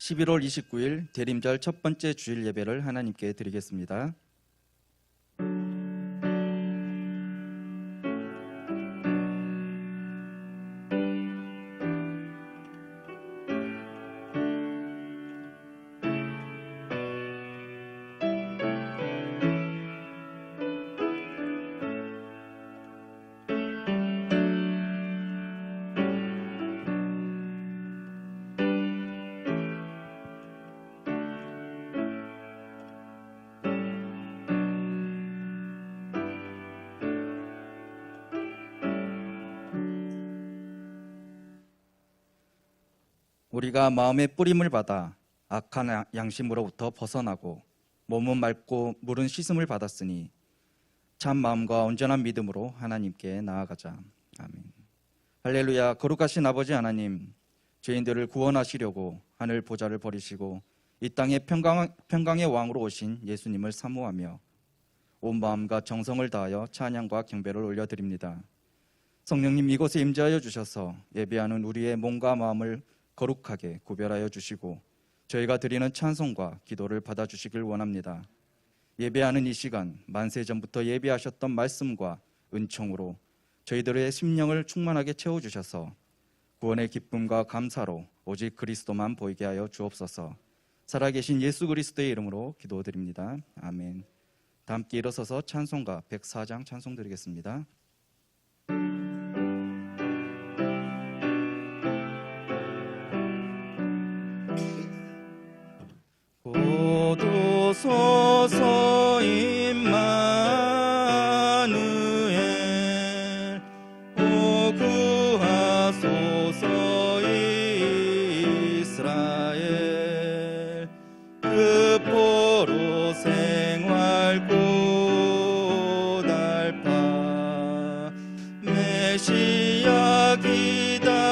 11월 29일 대림절 첫 번째 주일 예배를 하나님께 드리겠습니다. 우리가 마음의 뿌림을 받아 악한 양심으로부터 벗어나고 몸은 맑고 물은 씻음을 받았으니 참 마음과 온전한 믿음으로 하나님께 나아가자. 아멘. 할렐루야. 거룩하신 아버지 하나님, 죄인들을 구원하시려고 하늘 보좌를 버리시고 이 땅에 평강의 왕으로 오신 예수님을 사모하며 온 마음과 정성을 다하여 찬양과 경배를 올려드립니다. 성령님, 이곳에 임재하여 주셔서 예배하는 우리의 몸과 마음을 거룩하게 구별하여 주시고 저희가 드리는 찬송과 기도를 받아주시길 원합니다. 예배하는 이 시간, 만세 전부터 예배하셨던 말씀과 은총으로 저희들의 심령을 충만하게 채워주셔서 구원의 기쁨과 감사로 오직 그리스도만 보이게 하여 주옵소서. 살아계신 예수 그리스도의 이름으로 기도드립니다. 아멘. 다 함께 일어서서 찬송가 104장 찬송 드리겠습니다. 오도소서 임마누엘, 오 구하소서 이스라엘. 그 포로 생활 고달파 메시아 기다립니다.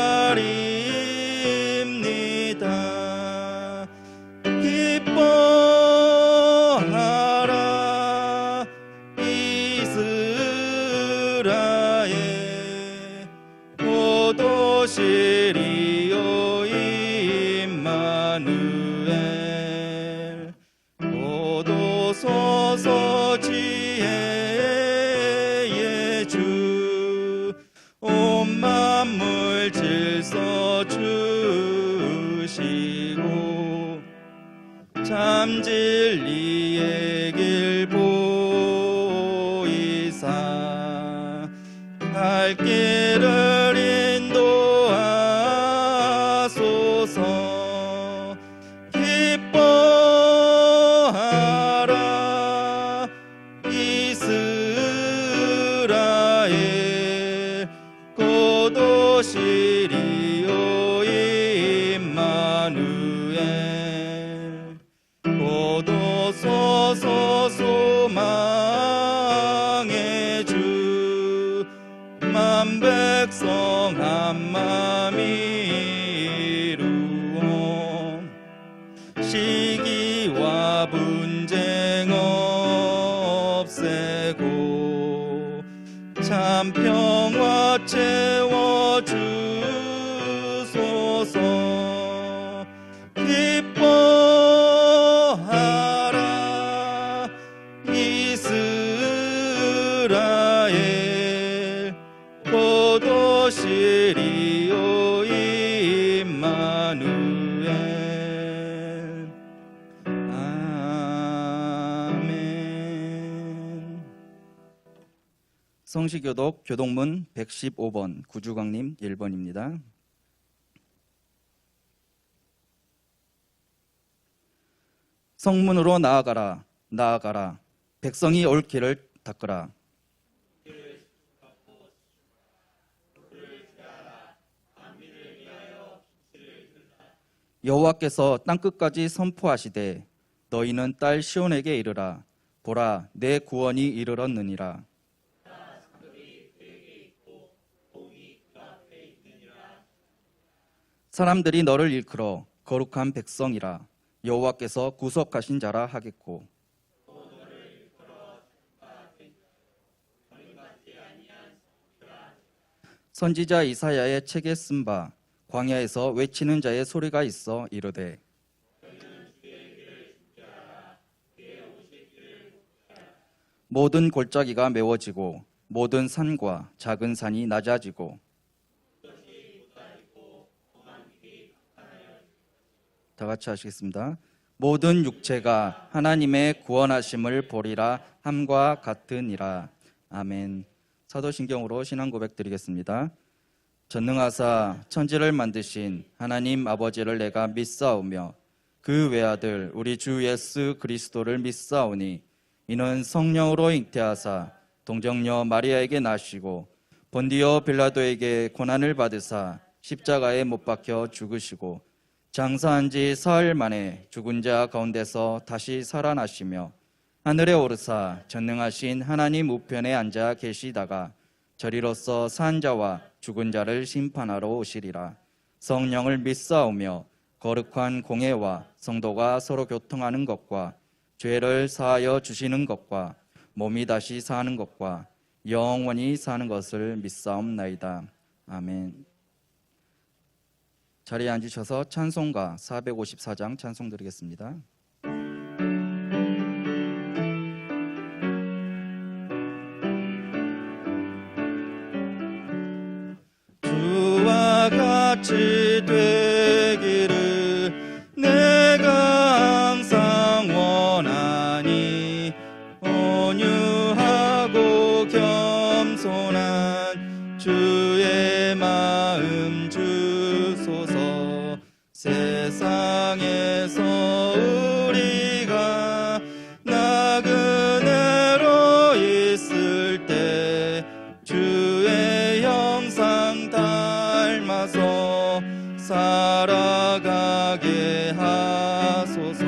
기뻐하라 이스라엘, 오도시리오 임마누엘. 오도소서 지혜의 주, 온 만물 질서 주시고 참 진리의 길 보이사 갈 길을 인도하소서. 기뻐하라 이스라엘, 고도시리오 임마누엘. 오도소서 소망의 주, 만백성 한마음 이루어 시기와 분쟁 없애고 참 평화 채워주소서. 기뻐하라 이스라엘, 고도시리오 임마누엘. 아멘. 성시교독 교독문 115번 구주광님 1번입니다. 성문으로 나아가라, 나아가라. 백성이 올 길을 닦으라. 여호와께서 땅끝까지 선포하시되 너희는 딸 시온에게 이르라. 보라, 내 구원이 이르렀느니라. 사람들이 너를 일컬어 거룩한 백성이라. 여호와께서 구속하신 자라 하겠고. 선지자 이사야의 책에 쓴 바 광야에서 외치는 자의 소리가 있어 이르되 모든 골짜기가 메워지고 모든 산과 작은 산이 낮아지고 다 같이 하시겠습니다. 모든 육체가 하나님의 구원하심을 보리라 함과 같으니라. 아멘. 사도신경으로 신앙 고백 드리겠습니다. 전능하사 천지를 만드신 하나님 아버지를 내가 믿사오며 그 외아들 우리 주 예수 그리스도를 믿사오니 이는 성령으로 잉태하사 동정녀 마리아에게 나시고 본디오 빌라도에게 고난을 받으사 십자가에 못 박혀 죽으시고 장사한 지 사흘 만에 죽은 자 가운데서 다시 살아나시며 하늘에 오르사 전능하신 하나님 우편에 앉아 계시다가 저리로서 산 자와 죽은 자를 심판하러 오시리라. 성령을 믿사오며 거룩한 공회와 성도가 서로 교통하는 것과 죄를 사하여 주시는 것과 몸이 다시 사는 것과 영원히 사는 것을 믿사옵나이다. 아멘. 자리에 앉으셔서 찬송가 454장 찬송 드리겠습니다. 주와 같이 되기를 내가 항상 원하니 온유하고 겸손한 주의 마음 주소서. 세상에서 우리가 나그네로 있을 때 주의 형상 닮아서 살아가게 하소서.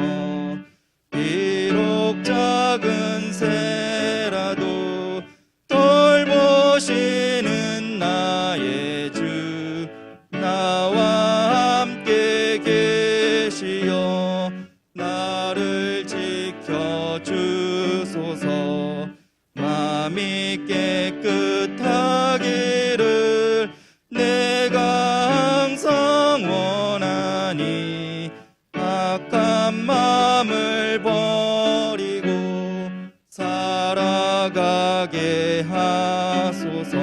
비록 작은 새라도 돌보시는 나의 주 나와 함께 계시어 나를 지켜주소서. 마음이 깨끗하기를 내가 항상 원하니 악한 마음을 버리고 살아가게 하소서.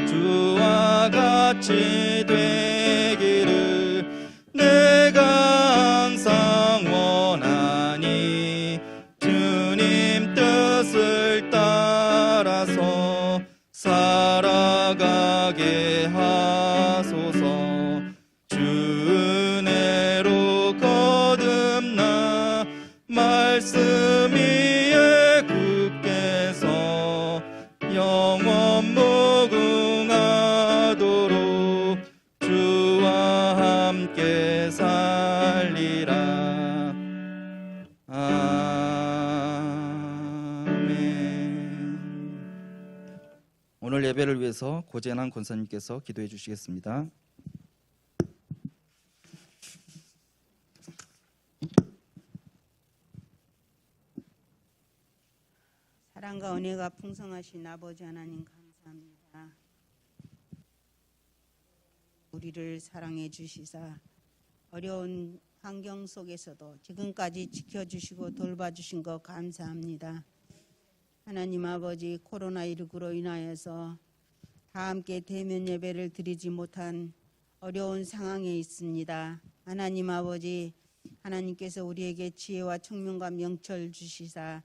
주와 같이 되기를 내가 항상 원하니 주님 뜻을 따라서 살아가게 하소서. 주 은혜로 거듭나 말씀 위에 굳게 서 영원 무궁하도록 주와 함께 살리라. 아멘. 오늘 예배를 위해서 고재난 권사님께서 기도해 주시겠습니다. 사랑과 은혜가 풍성하신 아버지 하나님 감사합니다. 우리를 사랑해 주시사 어려운 환경 속에서도 지금까지 지켜주시고 돌봐주신 것 감사합니다. 하나님 아버지, 코로나19로 인하여서 다 함께 대면 예배를 드리지 못한 어려운 상황에 있습니다. 하나님 아버지, 하나님께서 우리에게 지혜와 청명과 명철 주시사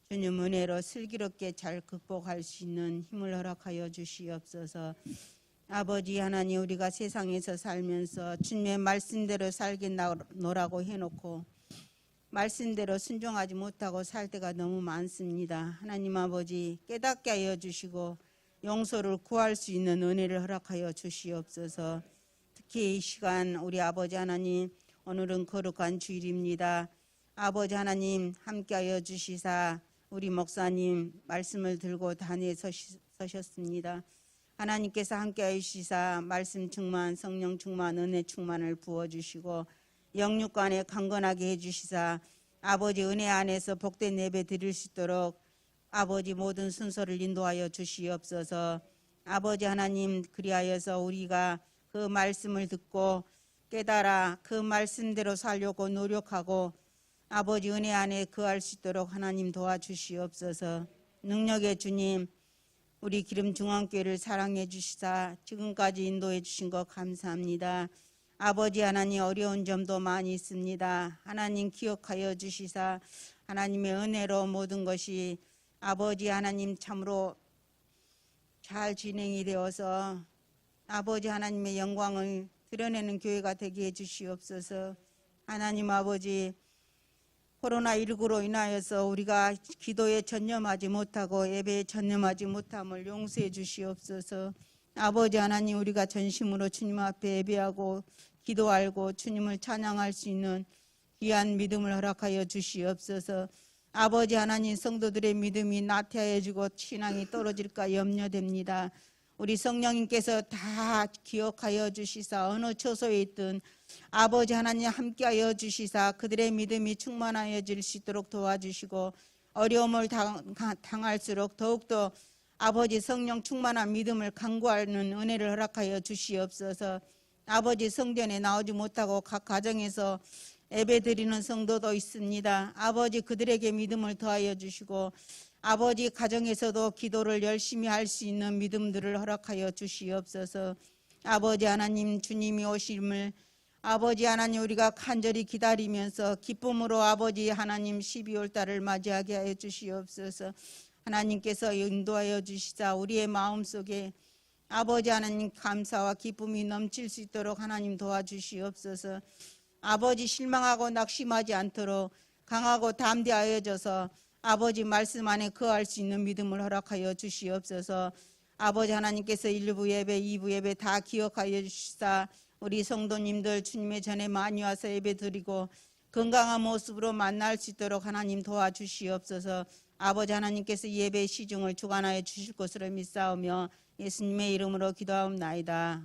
주님 은혜로 슬기롭게 잘 극복할 수 있는 힘을 허락하여 주시옵소서. 아버지 하나님, 우리가 세상에서 살면서 주님의 말씀대로 살겠노라고 해놓고 말씀대로 순종하지 못하고 살 때가 너무 많습니다. 하나님 아버지, 깨닫게 하여 주시고 용서를 구할 수 있는 은혜를 허락하여 주시옵소서. 특히 이 시간 우리 아버지 하나님, 오늘은 거룩한 주일입니다. 아버지 하나님 함께하여 주시사 우리 목사님 말씀을 들고 단에 서셨습니다. 하나님께서 함께하여 주시사 말씀 충만, 성령 충만, 은혜 충만을 부어주시고 영육간에 강건하게 해주시사 아버지 은혜 안에서 복된 예배 드릴 수 있도록 아버지 모든 순서를 인도하여 주시옵소서. 아버지 하나님, 그리하여서 우리가 그 말씀을 듣고 깨달아 그 말씀대로 살려고 노력하고 아버지 은혜 안에 거할 수 있도록 하나님 도와주시옵소서. 능력의 주님, 우리 기름중앙교회를 사랑해 주시사 지금까지 인도해 주신 것 감사합니다. 아버지 하나님, 어려운 점도 많이 있습니다. 하나님 기억하여 주시사 하나님의 은혜로 모든 것이 아버지 하나님 참으로 잘 진행이 되어서 아버지 하나님의 영광을 드러내는 교회가 되게 해 주시옵소서. 하나님 아버지, 코로나19로 인하여서 우리가 기도에 전념하지 못하고 예배에 전념하지 못함을 용서해 주시옵소서. 아버지 하나님, 우리가 전심으로 주님 앞에 예배하고 기도하고 주님을 찬양할 수 있는 귀한 믿음을 허락하여 주시옵소서. 아버지 하나님, 성도들의 믿음이 나태해지고 신앙이 떨어질까 염려됩니다. 우리 성령님께서 다 기억하여 주시사 어느 처소에 있든 아버지 하나님 함께하여 주시사 그들의 믿음이 충만하여질 수 있도록 도와주시고, 어려움을 당할수록 더욱더 아버지 성령 충만한 믿음을 강구하는 은혜를 허락하여 주시옵소서. 아버지, 성전에 나오지 못하고 각 가정에서 예배드리는 성도도 있습니다. 아버지, 그들에게 믿음을 더하여 주시고 아버지 가정에서도 기도를 열심히 할 수 있는 믿음들을 허락하여 주시옵소서. 아버지 하나님, 주님이 오심을 아버지 하나님 우리가 간절히 기다리면서 기쁨으로 아버지 하나님 12월 달을 맞이하게 하여 주시옵소서. 하나님께서 인도하여 주시자 우리의 마음속에 아버지 하나님 감사와 기쁨이 넘칠 수 있도록 하나님 도와주시옵소서. 아버지, 실망하고 낙심하지 않도록 강하고 담대하여져서 아버지 말씀 안에 거할 수 있는 믿음을 허락하여 주시옵소서. 아버지 하나님께서 1부 예배, 2부 예배 다 기억하여 주시사 우리 성도님들 주님의 전에 많이 와서 예배 드리고 건강한 모습으로 만날 수 있도록 하나님 도와주시옵소서. 아버지 하나님께서 예배 시중을 주관하여 주실 것으로 믿사오며 예수님의 이름으로 기도하옵나이다.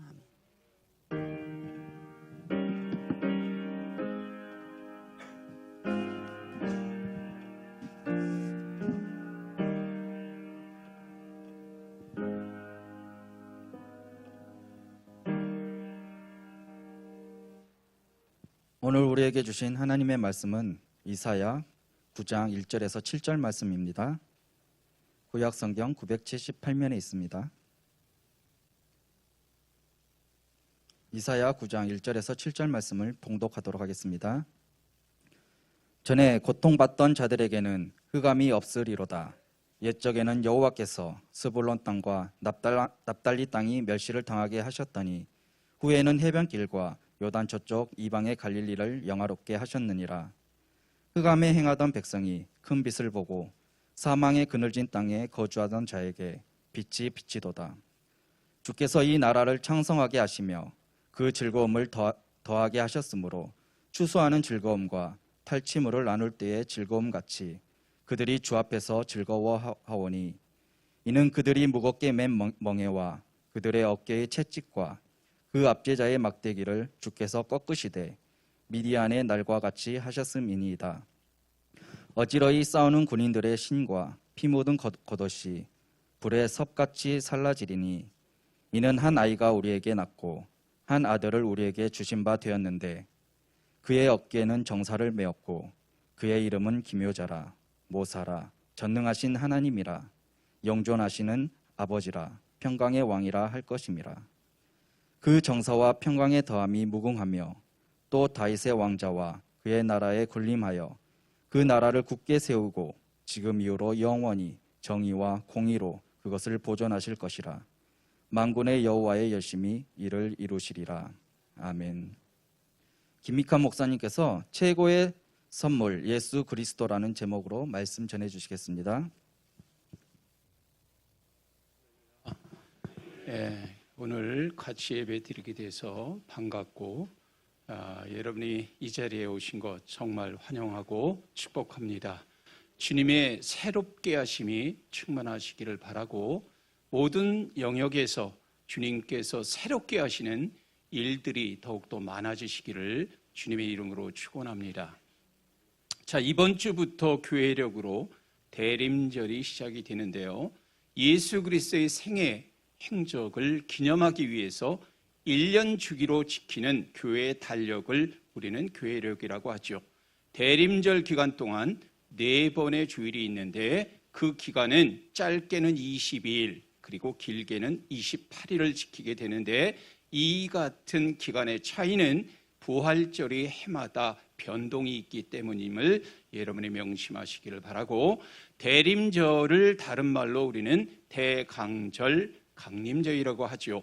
오늘 우리에게 주신 하나님의 말씀은 이사야 9장 1절에서 7절 말씀입니다. 구약 성경 978면에 있습니다. 이사야 9장 1절에서 7절 말씀을 봉독하도록 하겠습니다. 전에 고통받던 자들에게는 흑암이 없으리로다. 옛적에는 여호와께서 스불론 땅과 납달리 땅이 멸시를 당하게 하셨더니 후에는 해변길과 요단 저쪽 이방의 갈릴리를 영화롭게 하셨느니라. 흑암에 행하던 백성이 큰 빛을 보고 사망의 그늘진 땅에 거주하던 자에게 빛이 비치도다. 주께서 이 나라를 창성하게 하시며 그 즐거움을 더하게 하셨으므로 추수하는 즐거움과 탈취물을 나눌 때의 즐거움같이 그들이 주 앞에서 즐거워하오니 이는 그들이 무겁게 맨 멍에와 그들의 어깨의 채찍과 그 압제자의 막대기를 주께서 꺾으시되 미디안의 날과 같이 하셨음이니이다. 어지러이 싸우는 군인들의 신과 피 묻은 겉옷이 불에 섭같이 살라지리니 이는 한 아이가 우리에게 낳고 한 아들을 우리에게 주신 바 되었는데 그의 어깨에는 정사를 메었고 그의 이름은 기묘자라 모사라 전능하신 하나님이라 영존하시는 아버지라 평강의 왕이라 할 것임이라. 그 정사와 평강의 더함이 무궁하며 또 다윗의 왕자와 그의 나라에 군림하여 그 나라를 굳게 세우고 지금 이후로 영원히 정의와 공의로 그것을 보존하실 것이라. 만군의 여호와의 열심히 이를 이루시리라. 아멘. 김미칸 목사님께서 최고의 선물 예수 그리스도라는 제목으로 말씀 전해주시겠습니다. 오늘 같이 예배 드리게 돼서 반갑고 여러분이 이 자리에 오신 것 정말 환영하고 축복합니다. 주님의 새롭게 하심이 충만하시기를 바라고 모든 영역에서 주님께서 새롭게 하시는 일들이 더욱더 많아지시기를 주님의 이름으로 축원합니다. 자, 이번 주부터 교회력으로 대림절이 시작이 되는데요. 예수 그리스도의 생애 행적을 기념하기 위해서 1년 주기로 지키는 교회의 달력을 우리는 교회력이라고 하죠. 대림절 기간 동안 4번의 주일이 있는데 그 기간은 짧게는 22일 그리고 길게는 28일을 지키게 되는데 이 같은 기간의 차이는 부활절이 해마다 변동이 있기 때문임을 여러분이 명심하시기를 바라고, 대림절을 다른 말로 우리는 대강절, 강림절이라고 하죠.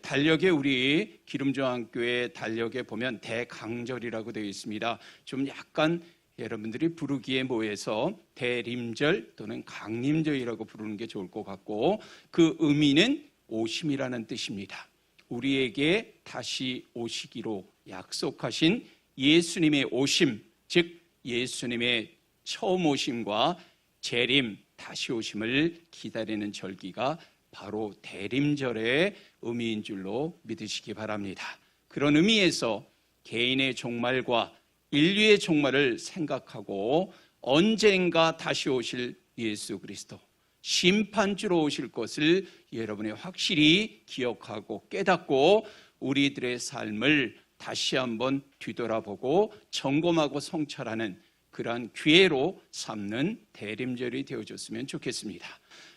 달력에 우리 기름정왕교회 달력에 보면 대강절이라고 되어 있습니다. 좀 약간 여러분들이 부르기에 뭐해서 대림절 또는 강림절이라고 부르는 게 좋을 것 같고, 그 의미는 오심이라는 뜻입니다. 우리에게 다시 오시기로 약속하신 예수님의 오심, 즉 예수님의 처음 오심과 재림, 다시 오심을 기다리는 절기가 바로 대림절의 의미인 줄로 믿으시기 바랍니다. 그런 의미에서 개인의 종말과 인류의 종말을 생각하고 언젠가 다시 오실 예수 그리스도, 심판주로 오실 것을 여러분이 확실히 기억하고 깨닫고 우리들의 삶을 다시 한번 뒤돌아보고 점검하고 성찰하는 그러한 기회로 삼는 대림절이 되어줬으면 좋겠습니다.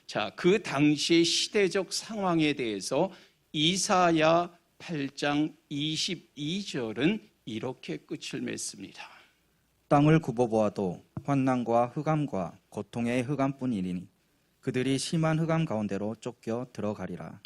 자, 그 당시의 시대적 상황에 대해서 이사야 8장 22절은 이렇게 끝을 맺습니다. 땅을 굽어보아도 환난과 흑암과 고통의 흑암뿐이니 그들이 심한 흑암 가운데로 쫓겨 들어가리라.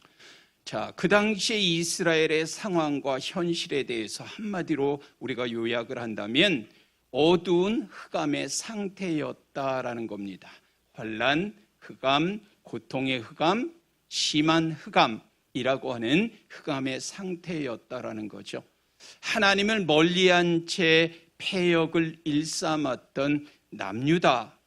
자, 그 당시의 이스라엘의 상황과 현실에 대해서 한마디로 우리가 요약을 한다면 어두운 흑암의 상태였다라는 겁니다. 환난, 흑암, 고통의 흑암, 심한 흑암이라고 하는 흑암의 상태였다라는 거죠. 하나님을 멀리한 채 패역을 일삼았던 남유다,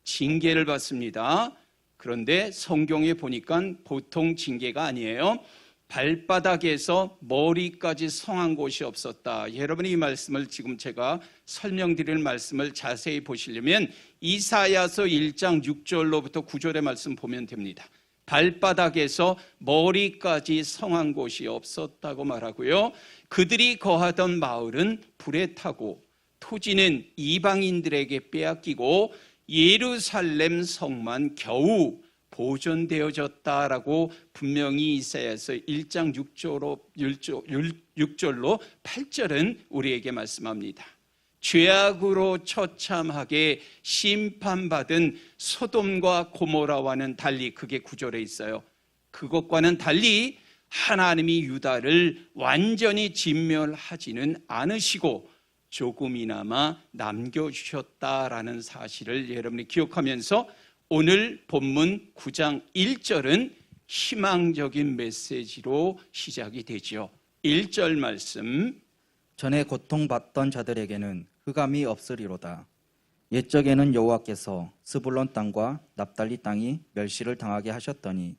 징계를 받습니다. 그런데 성경에 보니까 보통 징계가 아니에요. 발바닥에서 머리까지 성한 곳이 없었다. 여러분이 이 말씀을 지금 제가 설명드릴 말씀을 자세히 보시려면 이사야서 1장 6절로부터 9절의 말씀 보면 됩니다. 발바닥에서 머리까지 성한 곳이 없었다고 말하고요. 그들이 거하던 마을은 불에 타고 토지는 이방인들에게 빼앗기고 예루살렘 성만 겨우 보존되어졌다라고 분명히 이사야서 1장 6절로 8절은 우리에게 말씀합니다. 죄악으로 처참하게 심판받은 소돔과 고모라와는 달리, 그게 9절에 있어요. 그것과는 달리 하나님이 유다를 완전히 진멸하지는 않으시고 조금이나마 남겨주셨다라는 사실을 여러분이 기억하면서 오늘 본문 9장 1절은 희망적인 메시지로 시작이 되죠. 1절 말씀, 전에 고통받던 자들에게는 흑암이 없으리로다. 옛적에는 여호와께서 스불론 땅과 납달리 땅이 멸시를 당하게 하셨더니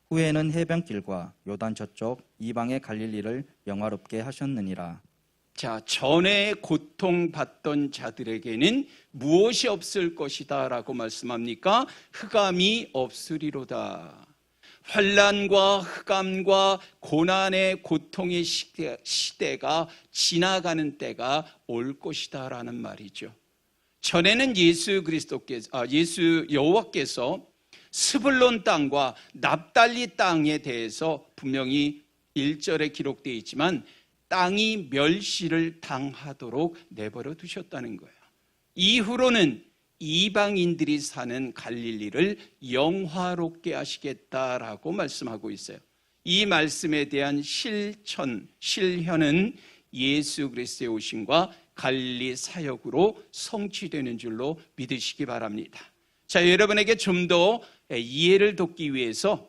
후에는 해변길과 요단 저쪽 이방의 갈릴리를 영화롭게 하셨느니라. 자, 전에 고통받던 자들에게는 무엇이 없을 것이다 라고 말씀합니까? 흑암이 없으리로다. 환난과 흑암과 고난의 고통의 시대가 지나가는 때가 올 것이다 라는 말이죠. 전에는 예수 여호와께서 스불론 땅과 납달리 땅에 대해서 분명히 1절에 기록되어 있지만 땅이 멸시를 당하도록 내버려 두셨다는 거예요. 이후로는 이방인들이 사는 갈릴리를 영화롭게 하시겠다라고 말씀하고 있어요. 이 말씀에 대한 실현은 예수 그리스도의 오심과 갈릴리 사역으로 성취되는 줄로 믿으시기 바랍니다. 자, 여러분에게 좀 더 이해를 돕기 위해서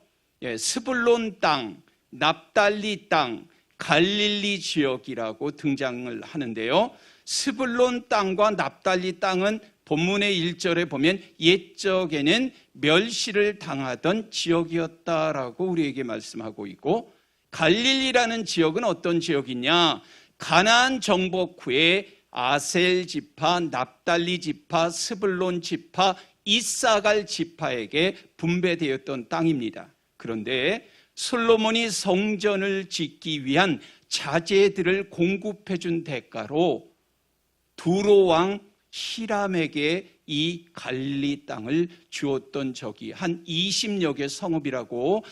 스불론 땅, 납달리 땅, 갈릴리 지역이라고 등장을 하는데요. 스불론 땅과 납달리 땅은 본문의 1절에 보면 옛적에는 멸시를 당하던 지역이었다라고 우리에게 말씀하고 있고, 갈릴리라는 지역은 어떤 지역이냐? 가나안 정복 후에 아셀 지파, 납달리 지파, 스불론 지파, 이사갈 지파에게 분배되었던 땅입니다. 그런데 솔로몬이 성전을 짓기 위한 자재들을 공급해 준 대가로 두로 왕 히람에게 이 갈릴리 땅을 주었던 적이 한 20여 개 성읍이라고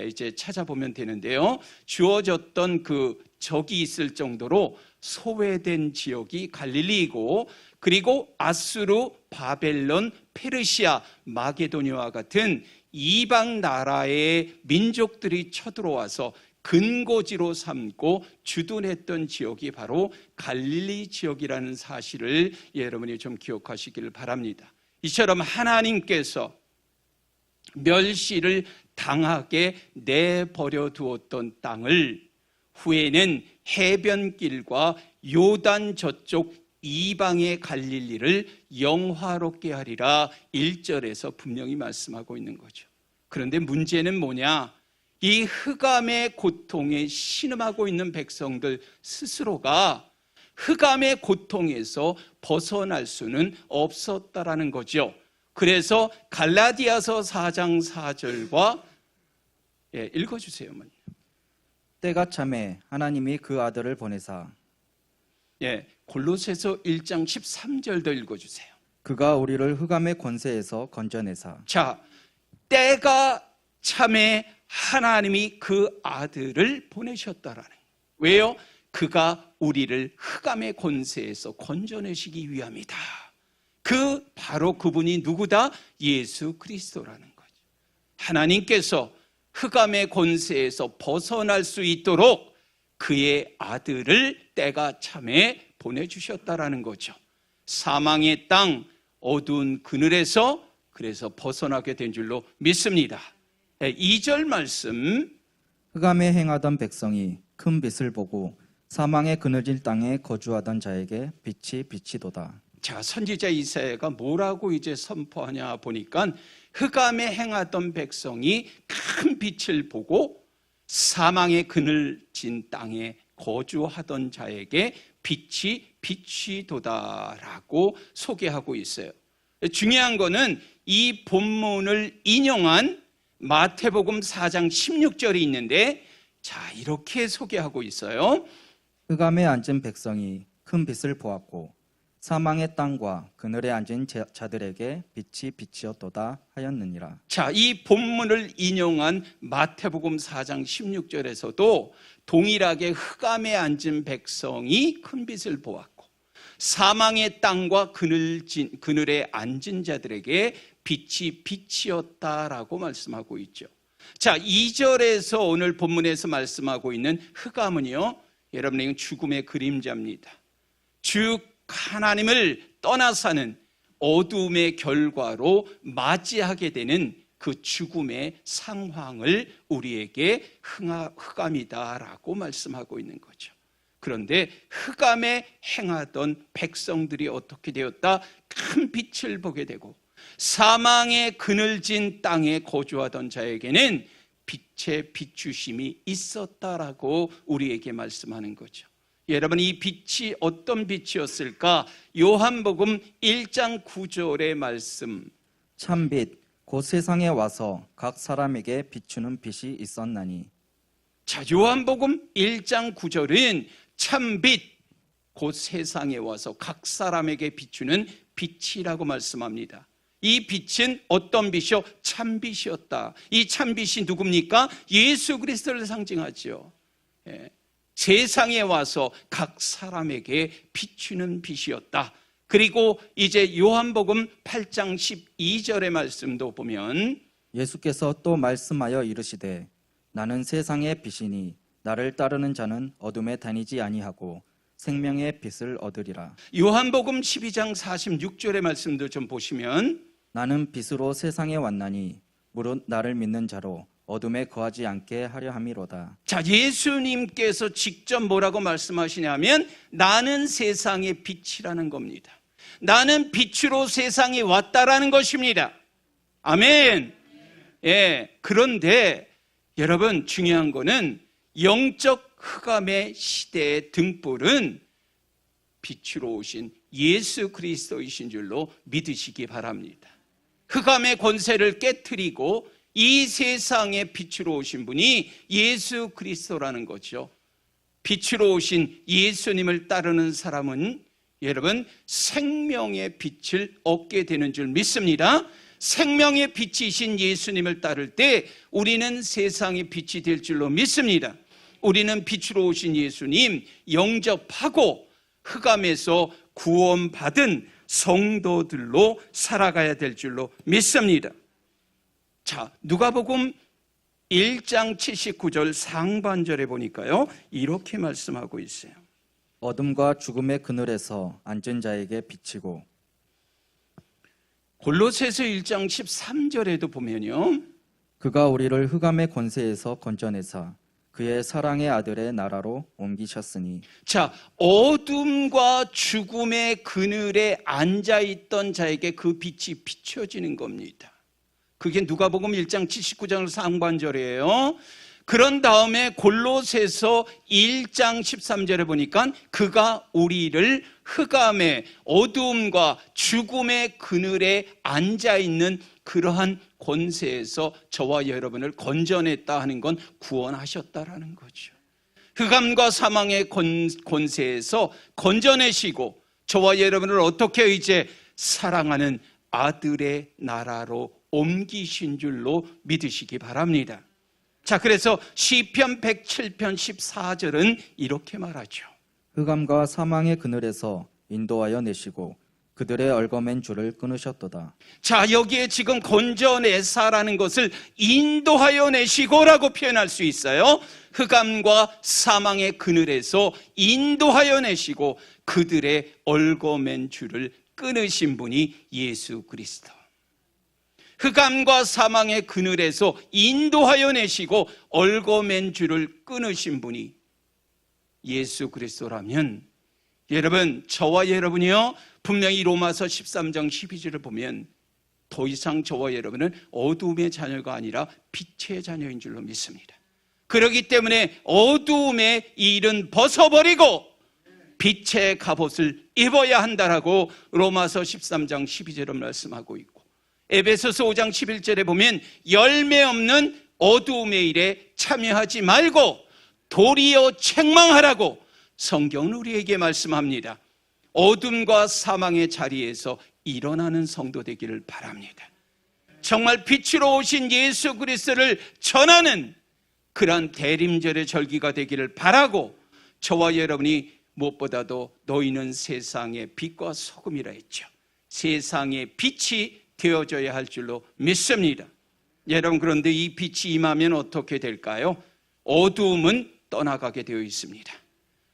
이제 찾아보면 되는데요. 주어졌던 그 적이 있을 정도로 소외된 지역이 갈릴리이고, 그리고 아수르, 바벨론, 페르시아, 마게도니아와 같은 이방 나라의 민족들이 쳐들어와서 근거지로 삼고 주둔했던 지역이 바로 갈릴리 지역이라는 사실을 여러분이 좀 기억하시기를 바랍니다. 이처럼 하나님께서 멸시를 당하게 내버려 두었던 땅을 후에는 해변길과 요단 저쪽 이방의 갈릴리를 영화롭게 하리라 1절에서 분명히 말씀하고 있는 거죠. 그런데 문제는 뭐냐? 이 흑암의 고통에 신음하고 있는 백성들 스스로가 흑암의 고통에서 벗어날 수는 없었다라는 거죠. 그래서 갈라디아서 4장 4절과 읽어주세요. 어머니. 때가 참에 하나님이 그 아들을 보내사 골로새서 1장 13절도 읽어주세요. 그가 우리를 흑암의 권세에서 건져내사. 자, 때가 참에 하나님이 그 아들을 보내셨다라는 거예요. 왜요? 그가 우리를 흑암의 권세에서 건져내시기 위함이다. 바로 그분이 누구다? 예수 그리스도라는 거죠. 하나님께서 흑암의 권세에서 벗어날 수 있도록 그의 아들을 때가 참에 보내주셨다라는 거죠. 사망의 땅, 어두운 그늘에서 그래서 벗어나게 된 줄로 믿습니다. 2절 말씀. 흑암에 행하던 백성이 큰 빛을 보고 사망의 그늘진 땅에 거주하던 자에게 빛이 비치도다. 자, 선지자 이사야가 뭐라고 이제 선포하냐 보니까 흑암에 행하던 백성이 큰 빛을 보고 사망의 그늘진 땅에 거주하던 자에게 빛이 비치도다라고 소개하고 있어요. 중요한 거는 이 본문을 인용한 마태복음 4장 16절이 있는데, 자, 이렇게 소개하고 있어요. 흑암에 앉은 백성이 큰 빛을 보았고 사망의 땅과 그늘에 앉은 자들에게 빛이 비치었도다 하였느니라. 자, 이 본문을 인용한 마태복음 4장 16절에서도 동일하게 흑암에 앉은 백성이 큰 빛을 보았고 사망의 땅과 그늘에 앉은 자들에게 빛이 비치었다라고 말씀하고 있죠. 자, 2절에서 오늘 본문에서 말씀하고 있는 흑암은요, 여러분의 죽음의 그림자입니다. 즉 하나님을 떠나 사는 어둠의 결과로 맞이하게 되는 그 죽음의 상황을 우리에게 흑암이다라고 말씀하고 있는 거죠. 그런데 흑암에 행하던 백성들이 어떻게 되었다? 큰 빛을 보게 되고 사망의 그늘진 땅에 거주하던 자에게는 빛의 비추심이 있었다라고 우리에게 말씀하는 거죠. 여러분, 이 빛이 어떤 빛이었을까? 요한복음 1장 9절의 말씀. 참빛 곧 세상에 와서 각 사람에게 비추는 빛이 있었나니. 자, 요한복음 1장 9절은 참빛 곧 세상에 와서 각 사람에게 비추는 빛이라고 말씀합니다. 이 빛은 어떤 빛이요? 참빛이었다. 이 참빛이 누굽니까? 예수 그리스도를 상징하죠. 세상에 와서 각 사람에게 비추는 빛이었다. 그리고 이제 요한복음 8장 12절의 말씀도 보면 예수께서 또 말씀하여 이르시되 나는 세상의 빛이니 나를 따르는 자는 어둠에 다니지 아니하고 생명의 빛을 얻으리라. 요한복음 12장 46절의 말씀도 좀 보시면 나는 빛으로 세상에 왔나니 무릇 나를 믿는 자로 어둠에 거하지 않게 하려 함이로다. 자, 예수님께서 직접 뭐라고 말씀하시냐면 나는 세상의 빛이라는 겁니다. 나는 빛으로 세상에 왔다라는 것입니다. 아멘. 그런데 여러분, 중요한 거는 영적 흑암의 시대의 등불은 빛으로 오신 예수 그리스도이신 줄로 믿으시기 바랍니다. 흑암의 권세를 깨트리고 이 세상에 빛으로 오신 분이 예수 그리스도라는 거죠. 빛으로 오신 예수님을 따르는 사람은 여러분 생명의 빛을 얻게 되는 줄 믿습니다. 생명의 빛이신 예수님을 따를 때 우리는 세상의 빛이 될 줄로 믿습니다. 우리는 빛으로 오신 예수님 영접하고 흑암에서 구원받은 성도들로 살아가야 될 줄로 믿습니다. 자, 누가복음 1장 79절 상반절에 보니까요, 이렇게 말씀하고 있어요. 어둠과 죽음의 그늘에서 앉은 자에게 비치고. 골로새서 1장 13절에도 보면요, 그가 우리를 흑암의 권세에서 건져내사 그의 사랑의 아들의 나라로 옮기셨으니. 자, 어둠과 죽음의 그늘에 앉아있던 자에게 그 빛이 비춰지는 겁니다. 그게 누가복음 1장 79절 상반절이에요. 그런 다음에 골로새서 1장 13절에 보니까 그가 우리를 흑암의 어두움과 죽음의 그늘에 앉아있는 그러한 권세에서 저와 여러분을 건져냈다 하는 건 구원하셨다라는 거죠. 흑암과 사망의 권세에서 건져내시고 저와 여러분을 어떻게 이제 사랑하는 아들의 나라로 옮기신 줄로 믿으시기 바랍니다. 자, 그래서 시편 107편 14절은 이렇게 말하죠. 흑암과 사망의 그늘에서 인도하여 내시고 그들의 얽어맨 줄을 끊으셨도다. 자, 여기에 지금 건져내사라는 것을 인도하여 내시고라고 표현할 수 있어요. 흑암과 사망의 그늘에서 인도하여 내시고 그들의 얽어맨 줄을 끊으신 분이 예수 그리스도. 흑암과 사망의 그늘에서 인도하여 내시고 얽어맨 줄을 끊으신 분이 예수 그리스도라면, 여러분, 저와 여러분이요, 분명히 로마서 13장 12절을 보면 더 이상 저와 여러분은 어두움의 자녀가 아니라 빛의 자녀인 줄로 믿습니다. 그렇기 때문에 어두움의 일은 벗어버리고 빛의 갑옷을 입어야 한다라고 로마서 13장 12절을 말씀하고 있고, 에베소서 5장 11절에 보면 열매 없는 어두움의 일에 참여하지 말고 도리어 책망하라고 성경은 우리에게 말씀합니다. 어둠과 사망의 자리에서 일어나는 성도 되기를 바랍니다. 정말 빛으로 오신 예수 그리스도를 전하는 그러한 대림절의 절기가 되기를 바라고, 저와 여러분이 무엇보다도 너희는 세상의 빛과 소금이라 했죠. 세상의 빛이 되어져야 할 줄로 믿습니다. 여러분, 그런데 이 빛이 임하면 어떻게 될까요? 어두움은 떠나가게 되어 있습니다.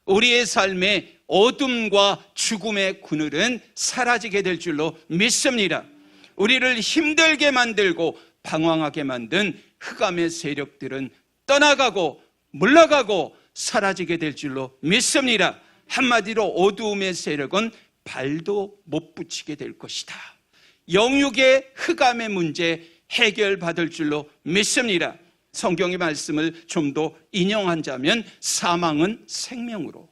우리의 삶에 어둠과 죽음의 그늘은 사라지게 될 줄로 믿습니다. 우리를 힘들게 만들고 방황하게 만든 흑암의 세력들은 떠나가고 물러가고 사라지게 될 줄로 믿습니다. 한마디로 어두움의 세력은 발도 못 붙이게 될 것이다. 영육의 흑암의 문제 해결받을 줄로 믿습니다. 성경의 말씀을 좀 더 인용하자면 사망은 생명으로,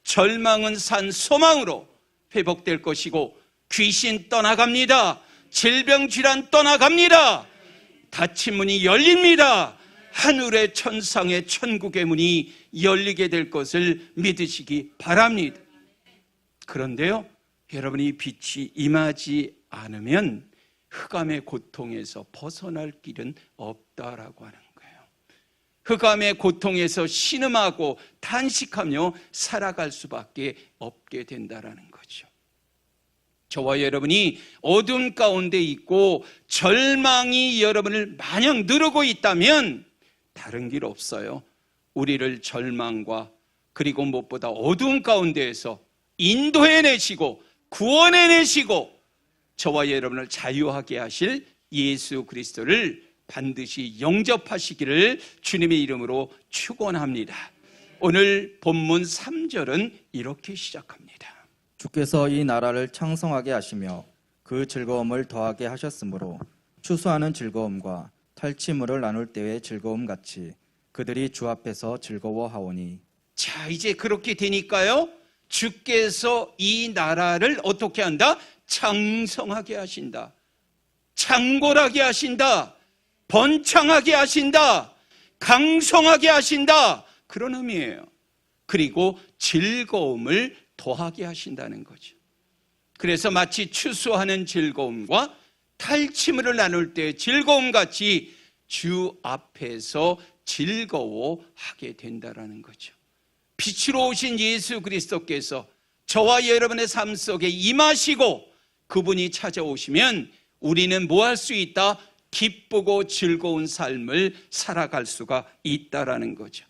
절망은 산 소망으로 회복될 것이고, 귀신 떠나갑니다. 질병 질환 떠나갑니다. 닫힌 문이 열립니다. 하늘의 천상의 천국의 문이 열리게 될 것을 믿으시기 바랍니다. 그런데요, 여러분이 빛이 임하지 않으면 흑암의 고통에서 벗어날 길은 없다라고 하는 거예요. 흑암의 고통에서 신음하고 탄식하며 살아갈 수밖에 없게 된다라는 거죠. 저와 여러분이 어둠 가운데 있고 절망이 여러분을 마냥 누르고 있다면 다른 길 없어요. 우리를 절망과 그리고 무엇보다 어둠 가운데에서 인도해내시고 구원해내시고 저와 여러분을 자유하게 하실 예수 그리스도를 반드시 영접하시기를 주님의 이름으로 축원합니다. 오늘 본문 3절은 이렇게 시작합니다. 주께서 이 나라를 창성하게 하시며 그 즐거움을 더하게 하셨으므로 추수하는 즐거움과 탈취물을 나눌 때의 즐거움 같이 그들이 주 앞에서 즐거워하오니. 자, 이제 그렇게 되니까요, 주께서 이 나라를 어떻게 한다? 창성하게 하신다. 창궐하게 하신다. 번창하게 하신다. 강성하게 하신다. 그런 의미예요. 그리고 즐거움을 더하게 하신다는 거죠. 그래서 마치 추수하는 즐거움과 탈취물을 나눌 때 즐거움같이 주 앞에서 즐거워하게 된다는 거죠. 빛으로 오신 예수 그리스도께서 저와 여러분의 삶 속에 임하시고 그분이 찾아오시면 우리는 뭐 할 수 있다? 기쁘고 즐거운 삶을 살아갈 수가 있다라는 거죠.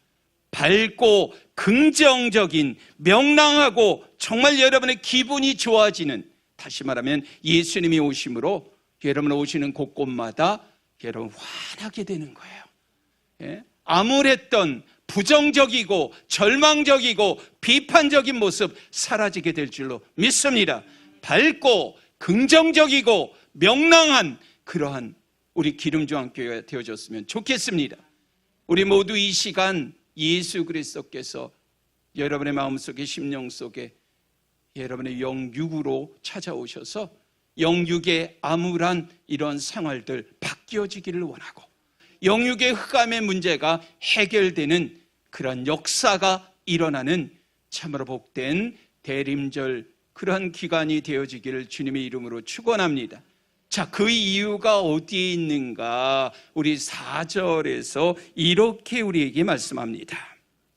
밝고 긍정적인, 명랑하고 정말 여러분의 기분이 좋아지는, 다시 말하면 예수님이 오심으로 여러분 오시는 곳곳마다 여러분 환하게 되는 거예요. 예? 암울했던 부정적이고 절망적이고 비판적인 모습 사라지게 될 줄로 믿습니다. 밝고 긍정적이고 명랑한 그러한 우리 기름중앙교회가 되어졌으면 좋겠습니다. 우리 모두 이 시간 예수 그리스도께서 여러분의 마음속에 심령 속에 여러분의 영육으로 찾아오셔서 영육의 암울한 이런 생활들 바뀌어지기를 원하고 영육의 흑암의 문제가 해결되는 그런 역사가 일어나는 참으로 복된 대림절 그러한 기간이 되어지기를 주님의 이름으로 축원합니다. 자, 그 이유가 어디에 있는가? 우리 4절에서 이렇게 우리에게 말씀합니다.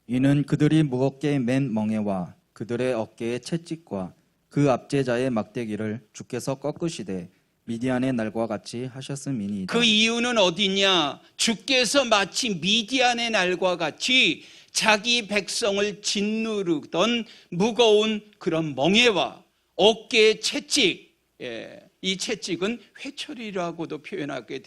이는 그들이 무겁게 맨 멍에와 그들의 어깨의 채찍과 그 압제자의 막대기를 주께서 꺾으시되 미디안의 날과 같이 하셨음이니이다. 그 이유는 어디냐? 주께서 마치 미디안의 날과 같이 자기 백성을 짓누르던 무거운 그런 멍에와 어깨의 채찍, 이 채찍은 회초리라고도 표현하게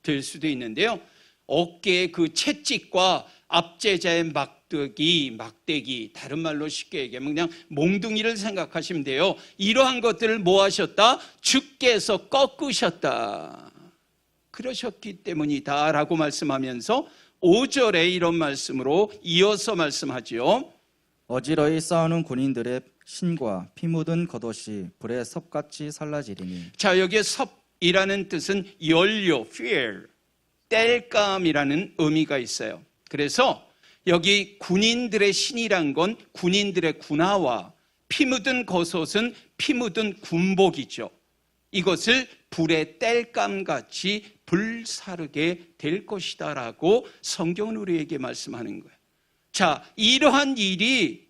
될 수도 있는데요. 어깨의 그 채찍과 압제자의 막대기, 다른 말로 쉽게 얘기하면 그냥 몽둥이를 생각하시면 돼요. 이러한 것들을 뭐 하셨다? 주께서 꺾으셨다. 그러셨기 때문이다 라고 말씀하면서 5절에 이런 말씀으로 이어서 말씀하죠. 어지러이 싸우는 군인들의 신과 피 묻은 겉옷이 불에 섭같이 살라지리니. 자, 여기에 섭이라는 뜻은 연료, fuel, 땔감이라는 의미가 있어요. 그래서 여기 군인들의 신이란 건 군인들의 군화와 피 묻은 겉옷은 피 묻은 군복이죠. 이것을 불의 땔감같이 불사르게 될 것이다 라고 성경은 우리에게 말씀하는 거예요. 자, 이러한 일이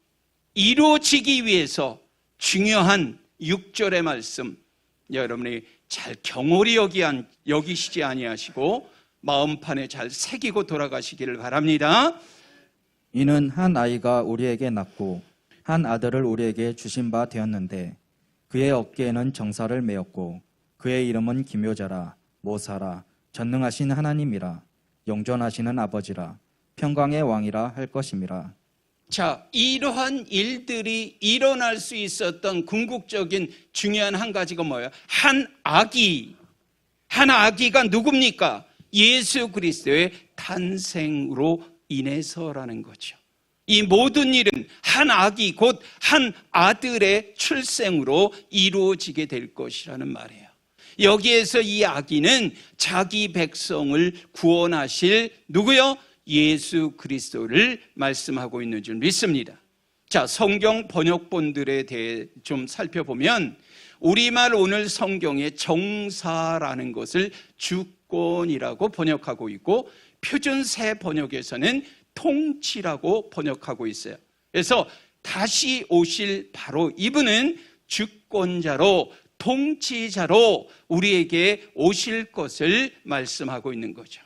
이루어지기 위해서 중요한 6절의 말씀 여러분이 잘 경홀히 여기시지 아니하시고 마음판에 잘 새기고 돌아가시기를 바랍니다. 이는 한 아이가 우리에게 낳고 한 아들을 우리에게 주신 바 되었는데 그의 어깨에는 정사를 메었고 그의 이름은 기묘자라 모사라 전능하신 하나님이라 영존하시는 아버지라 평강의 왕이라 할 것임이라. 자, 이러한 일들이 일어날 수 있었던 궁극적인 중요한 한 가지가 뭐예요? 한 아기가 누굽니까? 예수 그리스도의 탄생으로 인해서라는 거죠. 이 모든 일은 한 아기 곧 한 아들의 출생으로 이루어지게 될 것이라는 말이에요. 여기에서 이 아기는 자기 백성을 구원하실 누구요? 예수 그리스도를 말씀하고 있는 줄 믿습니다. 자, 성경 번역본들에 대해 좀 살펴보면 우리말 오늘 성경에 정사라는 것을 주권이라고 번역하고 있고 표준 새 번역에서는 통치라고 번역하고 있어요. 그래서 다시 오실 바로 이분은 주권자로 통치자로 우리에게 오실 것을 말씀하고 있는 거죠.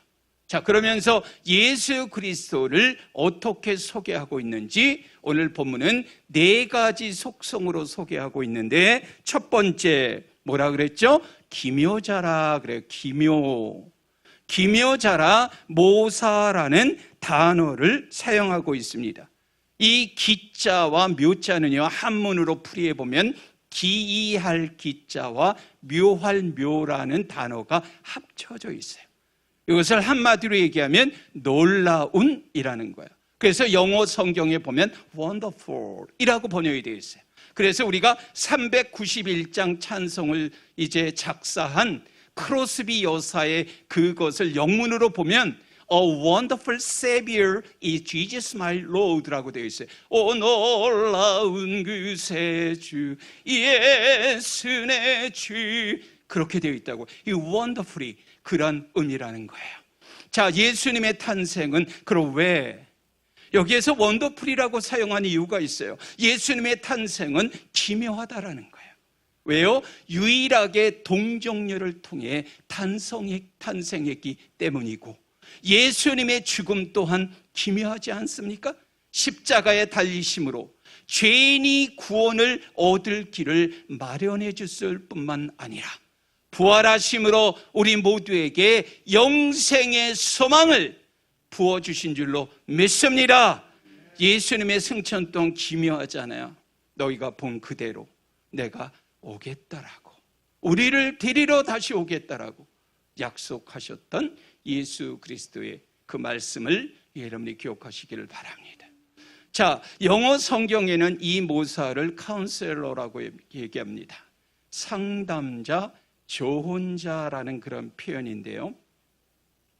자, 그러면서 예수 그리스도를 어떻게 소개하고 있는지 오늘 본문은 4가지 속성으로 소개하고 있는데 첫 번째 뭐라 그랬죠? 기묘자라 그래요. 기묘자라 모사라는 단어를 사용하고 있습니다. 이 기자와 묘자는요 한문으로 풀이해 보면 기이할 기자와 묘할 묘라는 단어가 합쳐져 있어요. 이것을 한마디로 얘기하면 놀라운이라는 거예요. 그래서 영어 성경에 보면 wonderful이라고 번역이 되어 있어요. 그래서 우리가 391장 찬송을 이제 작사한 크로스비 여사의 그것을 영문으로 보면 A wonderful Savior is Jesus my Lord라고 되어 있어요. 오 놀라운 그새 주 예수 내 주, 그렇게 되어 있다고. 이 wonderfully 그런 의미라는 거예요. 자, 예수님의 탄생은 그럼 왜 여기에서 wonderful이라고 사용한 이유가 있어요. 예수님의 탄생은 기묘하다라는 거예요. 왜요? 유일하게 동정녀를 통해 탄생했기 때문이고, 예수님의 죽음 또한 기묘하지 않습니까? 십자가에 달리심으로 죄인이 구원을 얻을 길을 마련해 줬을 뿐만 아니라 부활하심으로 우리 모두에게 영생의 소망을 부어주신 줄로 믿습니다. 예수님의 승천 또한 기묘하잖아요. 너희가 본 그대로 내가 오겠다라고, 우리를 데리러 다시 오겠다라고 약속하셨던 예수 그리스도의 그 말씀을 여러분이 기억하시기를 바랍니다. 자, 영어 성경에는 이 모사를 카운셀러라고 얘기합니다. 상담자, 조언자라는 그런 표현인데요.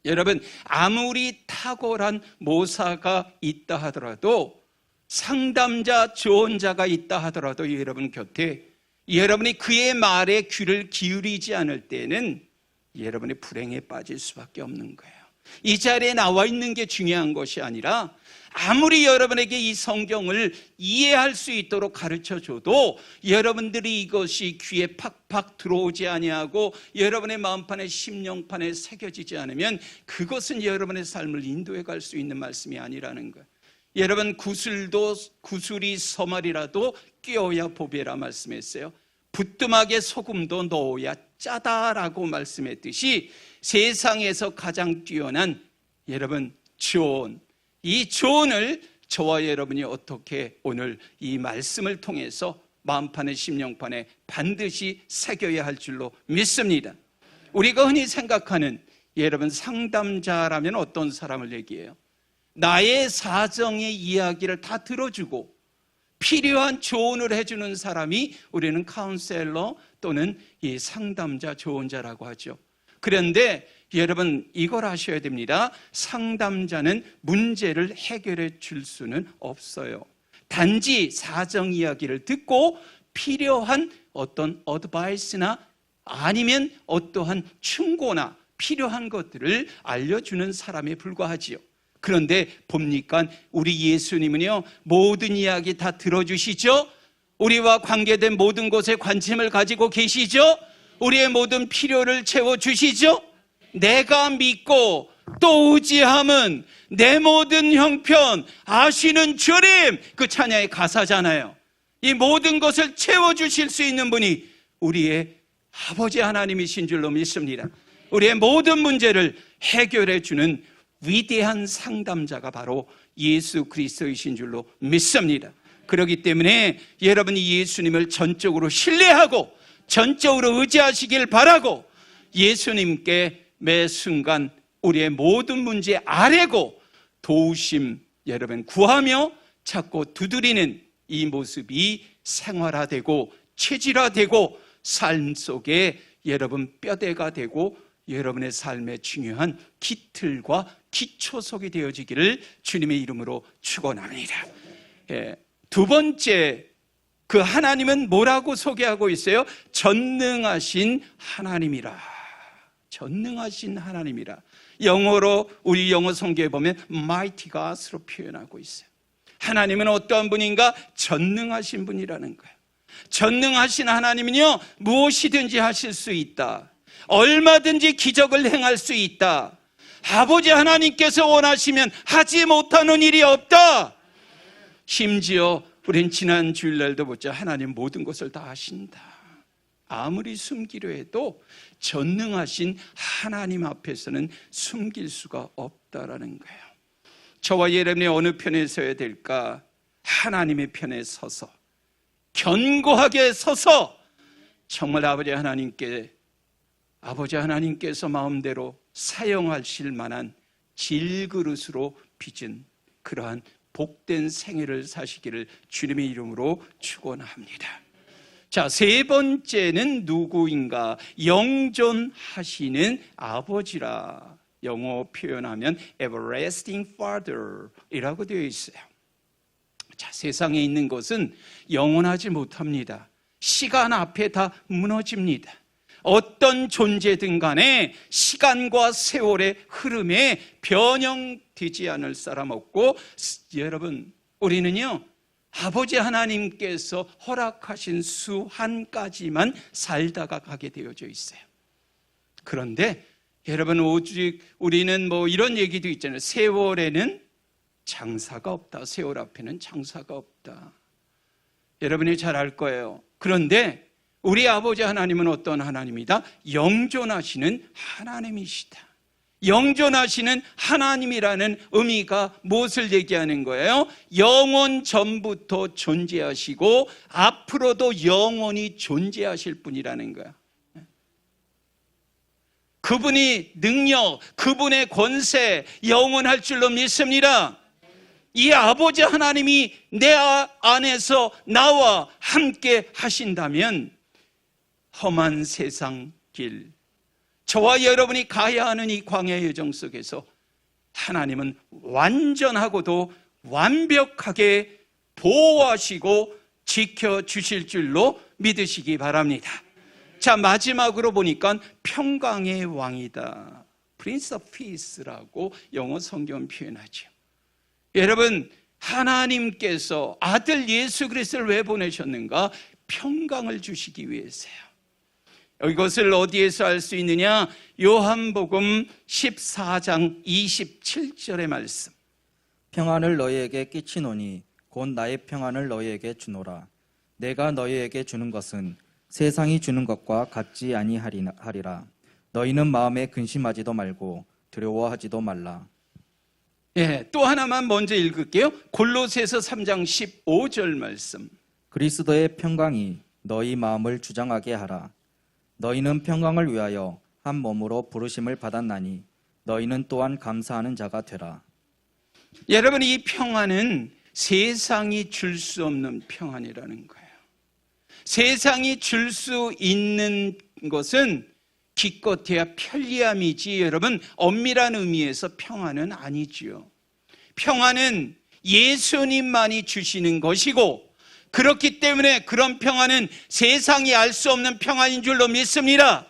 여러분, 아무리 탁월한 모사가 있다 하더라도, 상담자, 조언자가 있다 하더라도 여러분 곁에 여러분이 그의 말에 귀를 기울이지 않을 때는 여러분이 불행에 빠질 수밖에 없는 거예요. 이 자리에 나와 있는 게 중요한 것이 아니라, 아무리 여러분에게 이 성경을 이해할 수 있도록 가르쳐줘도 여러분들이 이것이 귀에 팍팍 들어오지 아니하고 여러분의 마음판에 심령판에 새겨지지 않으면 그것은 여러분의 삶을 인도해 갈 수 있는 말씀이 아니라는 거예요. 여러분, 구슬이 서말이라도 끼어야 보배라 말씀했어요. 부뚜막에 소금도 넣어야 짜다라고 말씀했듯이, 세상에서 가장 뛰어난 여러분 조언, 이 조언을 저와 여러분이 어떻게 오늘 이 말씀을 통해서 마음판에 심령판에 반드시 새겨야 할 줄로 믿습니다. 우리가 흔히 생각하는 여러분 상담자라면 어떤 사람을 얘기해요? 나의 사정의 이야기를 다 들어주고 필요한 조언을 해주는 사람이 우리는 카운셀러 또는 이 상담자, 조언자라고 하죠. 그런데 여러분, 이걸 아셔야 됩니다. 상담자는 문제를 해결해 줄 수는 없어요. 단지 사정 이야기를 듣고 필요한 어떤 어드바이스나 아니면 어떠한 충고나 필요한 것들을 알려주는 사람에 불과하지요. 그런데 봅니까? 우리 예수님은요, 모든 이야기 다 들어주시죠? 우리와 관계된 모든 것에 관심을 가지고 계시죠? 우리의 모든 필요를 채워주시죠? 내가 믿고 또 의지함은 내 모든 형편 아시는 주님, 그 찬양의 가사잖아요. 이 모든 것을 채워주실 수 있는 분이 우리의 아버지 하나님이신 줄로 믿습니다. 우리의 모든 문제를 해결해 주는 위대한 상담자가 바로 예수 그리스도이신 줄로 믿습니다. 그렇기 때문에 여러분이 예수님을 전적으로 신뢰하고 전적으로 의지하시길 바라고, 예수님께 매 순간 우리의 모든 문제 아뢰고 도우심 여러분 구하며 찾고 두드리는 이 모습이 생활화되고 체질화되고 삶 속에 여러분 뼈대가 되고 여러분의 삶의 중요한 기틀과 기초석이 되어지기를 주님의 이름으로 축원합니다. 두 번째, 그 하나님은 뭐라고 소개하고 있어요? 전능하신 하나님이라. 전능하신 하나님이라. 영어로, 우리 영어 성경에 보면 Mighty God으로 표현하고 있어요. 하나님은 어떠한 분인가? 전능하신 분이라는 거예요. 전능하신 하나님은요, 무엇이든지 하실 수 있다. 얼마든지 기적을 행할 수 있다. 아버지 하나님께서 원하시면 하지 못하는 일이 없다. 심지어 우린 지난 주일날도 보자, 하나님 모든 것을 다 하신다. 아무리 숨기려 해도 전능하신 하나님 앞에서는 숨길 수가 없다라는 거예요. 저와 여러분이 어느 편에 서야 될까? 하나님의 편에 서서, 견고하게 서서 정말 아버지 하나님께서 마음대로 사용하실 만한 질그릇으로 빚은 그러한 복된 생애를 사시기를 주님의 이름으로 축원합니다. 자, 세 번째는 누구인가? 영존하시는 아버지라. 영어 표현하면 everlasting Father 이라고 되어 있어요. 자, 세상에 있는 것은 영원하지 못합니다. 시간 앞에 다 무너집니다. 어떤 존재든 간에 시간과 세월의 흐름에 변형되지 않을 사람 없고, 여러분, 우리는요, 아버지 하나님께서 허락하신 수 한 가지만 살다가 가게 되어져 있어요. 그런데 여러분, 오직 우리는 뭐 이런 얘기도 있잖아요. 세월에는 장사가 없다. 세월 앞에는 장사가 없다. 여러분이 잘 알 거예요. 그런데 우리 아버지 하나님은 어떤 하나님이다? 영존하시는 하나님이시다. 영존하시는 하나님이라는 의미가 무엇을 얘기하는 거예요? 영원 전부터 존재하시고 앞으로도 영원히 존재하실 분이라는 거야. 그분이 능력, 그분의 권세 영원할 줄로 믿습니다. 이 아버지 하나님이 내 안에서 나와 함께 하신다면 험한 세상 길, 저와 여러분이 가야 하는 이 광야의 여정 속에서 하나님은 완전하고도 완벽하게 보호하시고 지켜주실 줄로 믿으시기 바랍니다. 자, 마지막으로 보니까 평강의 왕이다. Prince of Peace라고 영어 성경 표현하죠. 여러분, 하나님께서 아들 예수 그리스도를 왜 보내셨는가? 평강을 주시기 위해서요. 이것을 어디에서 알 수 있느냐? 요한복음 14장 27절의 말씀. 평안을 너희에게 끼치노니 곧 나의 평안을 너희에게 주노라. 내가 너희에게 주는 것은 세상이 주는 것과 같지 아니하리라. 너희는 마음에 근심하지도 말고 두려워하지도 말라. 예, 또 하나만 먼저 읽을게요. 골로새서 3장 15절 말씀. 그리스도의 평강이 너희 마음을 주장하게 하라. 너희는 평강을 위하여 한 몸으로 부르심을 받았나니 너희는 또한 감사하는 자가 되라. 여러분, 이 평안은 세상이 줄 수 없는 평안이라는 거예요. 세상이 줄 수 있는 것은 기껏해야 편리함이지, 여러분, 엄밀한 의미에서 평안은 아니지요. 평안은 예수님만이 주시는 것이고, 그렇기 때문에 그런 평안은 세상이 알 수 없는 평안인 줄로 믿습니다.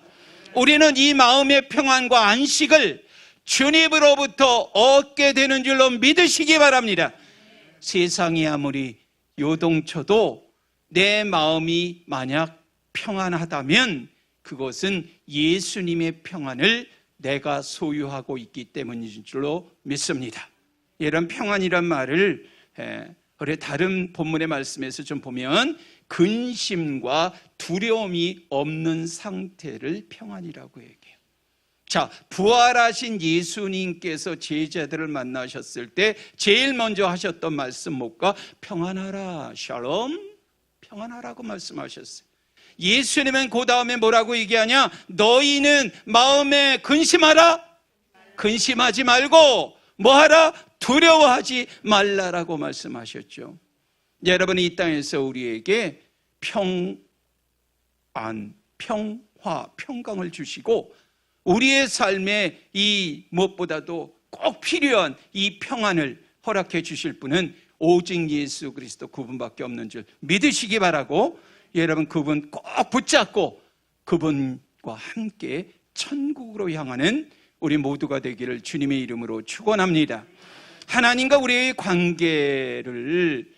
우리는 이 마음의 평안과 안식을 주님으로부터 얻게 되는 줄로 믿으시기 바랍니다. 세상이 아무리 요동쳐도 내 마음이 만약 평안하다면 그것은 예수님의 평안을 내가 소유하고 있기 때문인 줄로 믿습니다. 이런 평안이란 말을 우리 다른 본문의 말씀에서 좀 보면 근심과 두려움이 없는 상태를 평안이라고 얘기해요. 자, 부활하신 예수님께서 제자들을 만나셨을 때 제일 먼저 하셨던 말씀 뭐가? 평안하라, 샬롬, 평안하라고 말씀하셨어요. 예수님은 그 다음에 뭐라고 얘기하냐? 너희는 마음에 근심하라, 근심하지 말고 뭐하라? 두려워하지 말라라고 말씀하셨죠. 여러분, 이 땅에서 우리에게 평안, 평화, 평강을 주시고 우리의 삶에 이 무엇보다도 꼭 필요한 이 평안을 허락해 주실 분은 오직 예수 그리스도 그분밖에 없는 줄 믿으시기 바라고, 여러분, 그분 꼭 붙잡고 그분과 함께 천국으로 향하는 우리 모두가 되기를 주님의 이름으로 축원합니다. 하나님과 우리의 관계를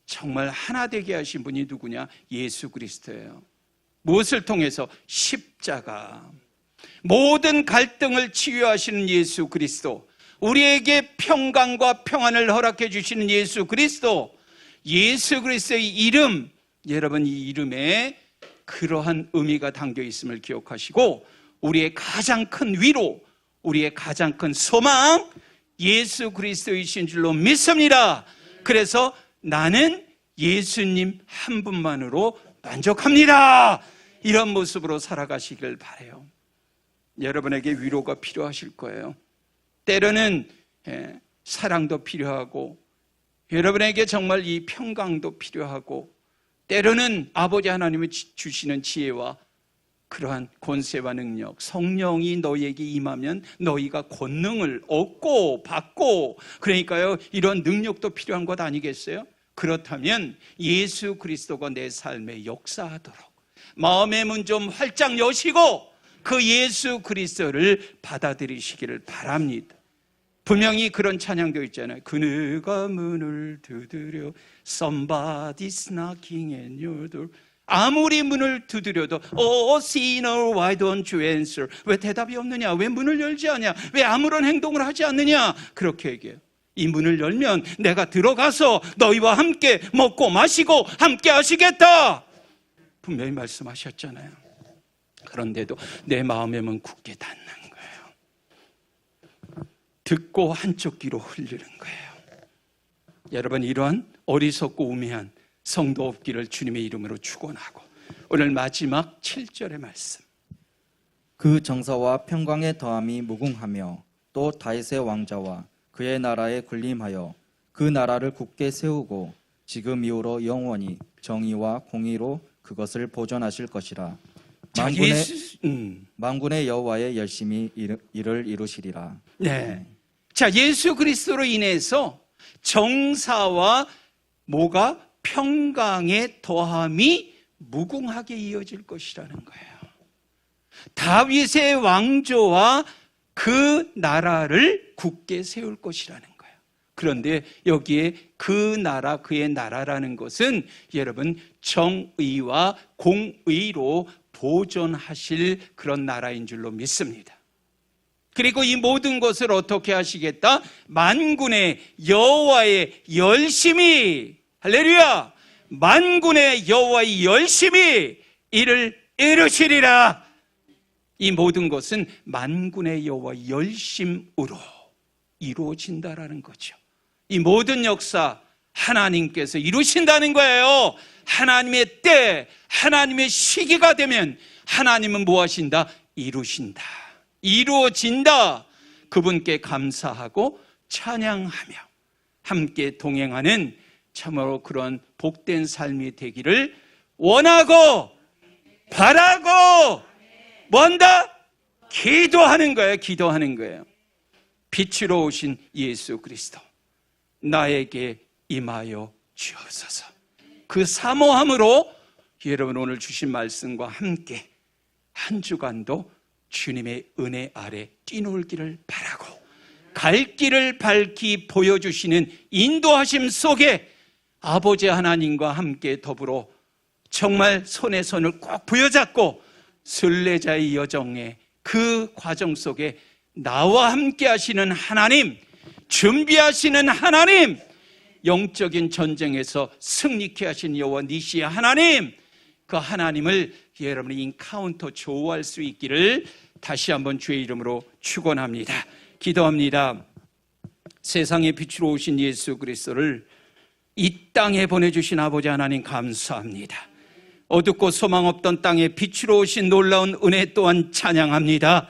정말 하나 되게 하신 분이 누구냐? 예수 그리스도예요. 무엇을 통해서? 십자가. 모든 갈등을 치유하시는 예수 그리스도, 우리에게 평강과 평안을 허락해 주시는 예수 그리스도, 예수 그리스도의 이름, 여러분, 이 이름에 그러한 의미가 담겨 있음을 기억하시고 우리의 가장 큰 위로, 우리의 가장 큰 소망, 예수 그리스도이신 줄로 믿습니다. 그래서 나는 예수님 한 분만으로 만족합니다. 이런 모습으로 살아가시길 바라요. 여러분에게 위로가 필요하실 거예요. 때로는 사랑도 필요하고, 여러분에게 정말 이 평강도 필요하고, 때로는 아버지 하나님이 주시는 지혜와 그러한 권세와 능력, 성령이 너희에게 임하면 너희가 권능을 얻고 받고, 그러니까요, 이런 능력도 필요한 것 아니겠어요? 그렇다면 예수 그리스도가 내 삶에 역사하도록 마음의 문 좀 활짝 여시고 그 예수 그리스도를 받아들이시기를 바랍니다. 분명히 그런 찬양도 있잖아요. 그네가 문을 두드려 Somebody's knocking at your door. 아무리 문을 두드려도 Oh sinner why don't you answer? 왜 대답이 없느냐? 왜 문을 열지 않냐? 왜 아무런 행동을 하지 않느냐? 그렇게 얘기해요. 이 문을 열면 내가 들어가서 너희와 함께 먹고 마시고 함께 하시겠다, 분명히 말씀하셨잖아요. 그런데도 내 마음의 문 굳게 닫는 거예요. 듣고 한쪽 귀로 흘리는 거예요. 여러분, 이러한 어리석고 우매한 성도 없기를 주님의 이름으로 축원하고, 오늘 마지막 7절의 말씀. 그 정사와 평강의 더함이 무궁하며 또 다윗의 왕자와 그의 나라에 군림하여 그 나라를 굳게 세우고 지금 이후로 영원히 정의와 공의로 그것을 보존하실 것이라. 만군의 여호와의 열심히 이를 이루시리라. 네. 자, 예수 그리스도로 인해서 정사와 뭐가 평강의 더함이 무궁하게 이어질 것이라는 거예요. 다윗의 왕조와 그 나라를 굳게 세울 것이라는 거예요. 그런데 여기에 그 나라, 그의 나라라는 것은 여러분 정의와 공의로 보존하실 그런 나라인 줄로 믿습니다. 그리고 이 모든 것을 어떻게 하시겠다? 만군의 여호와의 열심히, 할렐루야, 만군의 여호와의 열심히 이를 이루시리라. 이 모든 것은 만군의 여호와의 열심으로 이루어진다라는 거죠. 이 모든 역사 하나님께서 이루신다는 거예요. 하나님의 때, 하나님의 시기가 되면 하나님은 뭐 하신다? 이루신다. 이루어진다. 그분께 감사하고 찬양하며 함께 동행하는 참으로 그런 복된 삶이 되기를 원하고 바라고 뭔다? 기도하는 거예요. 기도하는 거예요. 빛으로 오신 예수 그리스도, 나에게 임하여 주옵소서. 그 사모함으로 여러분 오늘 주신 말씀과 함께 한 주간도 주님의 은혜 아래 뛰놀기를 바라고, 갈 길을 밝히 보여주시는 인도하심 속에 아버지 하나님과 함께 더불어 정말 손에 손을 꼭 부여잡고 순례자의 여정에 그 과정 속에 나와 함께 하시는 하나님, 준비하시는 하나님, 영적인 전쟁에서 승리케 하신 여호와 니시의 하나님, 그 하나님을 여러분이 인카운터 조우할 수 있기를 다시 한번 주의 이름으로 축원합니다. 기도합니다. 세상의 빛으로 오신 예수 그리스도를 이 땅에 보내주신 아버지 하나님 감사합니다. 어둡고 소망 없던 땅에 빛으로 오신 놀라운 은혜 또한 찬양합니다.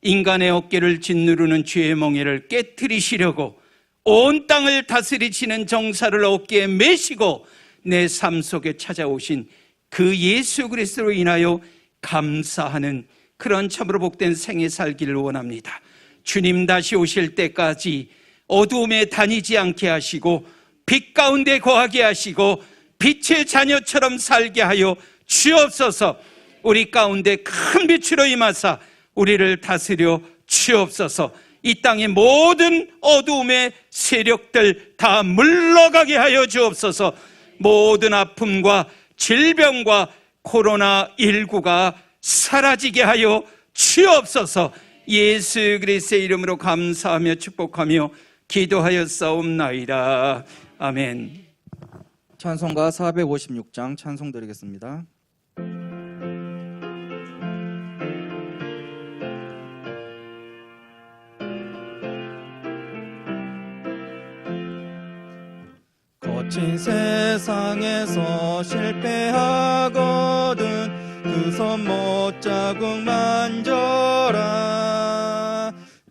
인간의 어깨를 짓누르는 죄의 멍에를 깨트리시려고 온 땅을 다스리시는 정사를 어깨에 메시고 내 삶 속에 찾아오신 그 예수 그리스도로 인하여 감사하는 그런 참으로 복된 생애 살기를 원합니다. 주님 다시 오실 때까지 어두움에 다니지 않게 하시고 빛 가운데 거하게 하시고 빛의 자녀처럼 살게 하여 주옵소서. 우리 가운데 큰 빛으로 임하사 우리를 다스려 주옵소서. 이 땅의 모든 어두움의 세력들 다 물러가게 하여 주옵소서. 모든 아픔과 질병과 코로나19가 사라지게 하여 주옵소서. 예수 그리스도의 이름으로 감사하며 축복하며 기도하였사옵나이다. 아멘. 찬송가 456장 찬송 드리겠습니다. 거친 세상에서 실패하거든 그 손 못자국 만져라.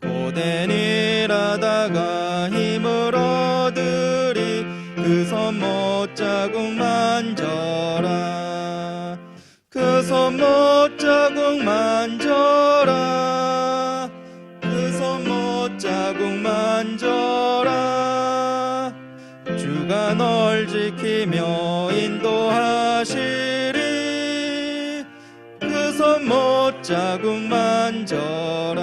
고된 일하다가 힘을 얻으리 그 손 못자국 만져라. 그 손 못자국 자국 만져라 그 손 못자국 만져라 주가 널 지키며 인도하시리 그 손 못자국 만져라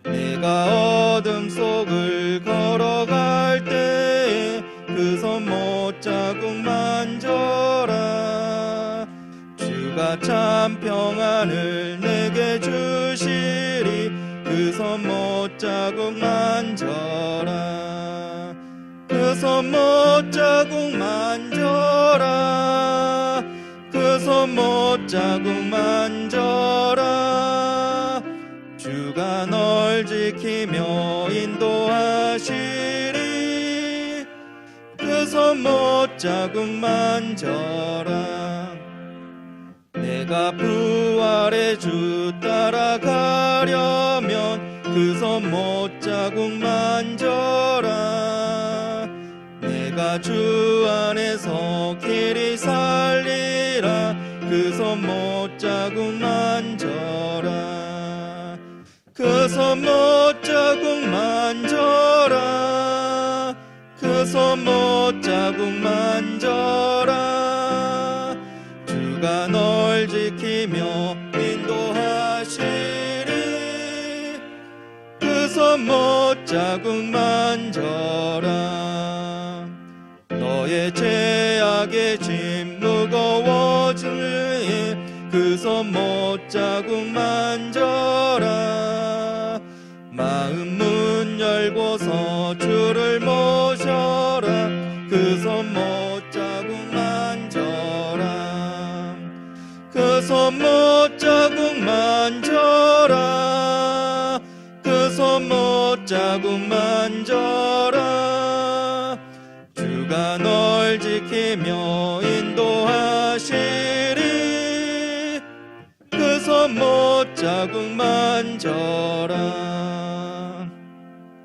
내가 어둠 속을 걸어갈 때 그 손 못자국 만져라 주가 참 평안을 내게 주시리 그 손 못자국 만져라 그 손 못자국 만져라 그 손 못자국 만져라 주가 널 지키며 인도하시리 그 손 못자국 만져라 내가 부활의 주 따라가려면 그 손 못자국 만져라 내가 주 안에서 길이 살리라 그 손 못자국 만져라 그 손 못자국 만져라 그 손 못자국 만져라 주가 널 지키며 인도하시리 그 손 못자국 만져라 너의 죄악의 짐 무거워지니 그 손 못자국 만져라 마음 문 열고서 주를 모셔라 그 손 못자국 만져라 그 손 못자국 만져라 그 손 못자국 만져라 주가 널 지키며 인도하시리 그 손 못자국 만져라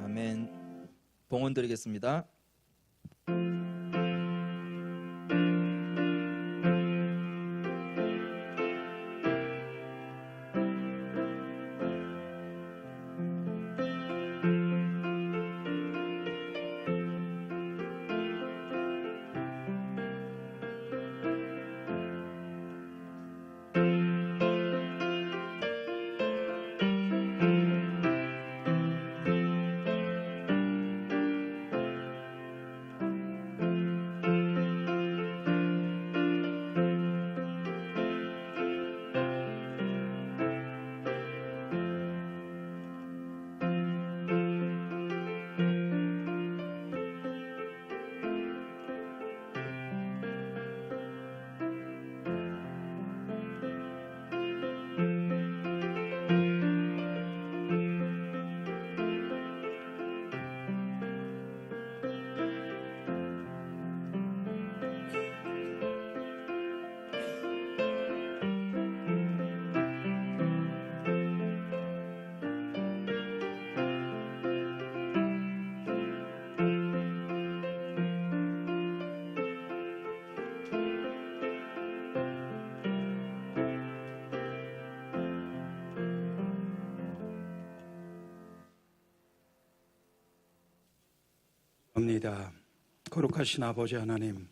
아멘. 봉헌 드리겠습니다. 합니다. 거룩하신 아버지 하나님,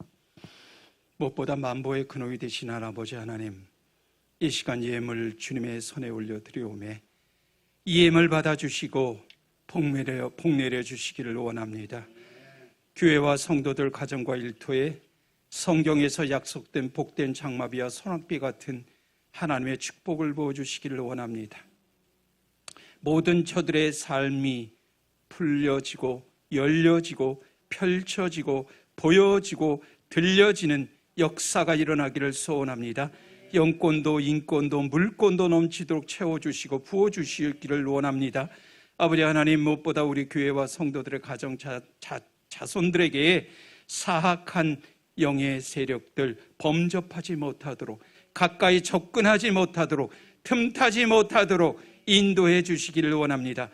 무엇보다 만보의 근원이 되신 아버지 하나님, 이 시간 예물 주님의 손에 올려드리오매 이 예물 받아주시고 복내려 주시기를 원합니다. 교회와 성도들 가정과 일터에 성경에서 약속된 복된 장마비와 소낙비 같은 하나님의 축복을 부어주시기를 원합니다. 모든 저들의 삶이 풀려지고 열려지고 펼쳐지고 보여지고 들려지는 역사가 일어나기를 소원합니다. 영권도 인권도 물권도 넘치도록 채워주시고 부어주시기를 원합니다. 아버지 하나님, 무엇보다 우리 교회와 성도들의 가정 자손들에게 사악한 영의 세력들 범접하지 못하도록, 가까이 접근하지 못하도록, 틈타지 못하도록 인도해 주시기를 원합니다.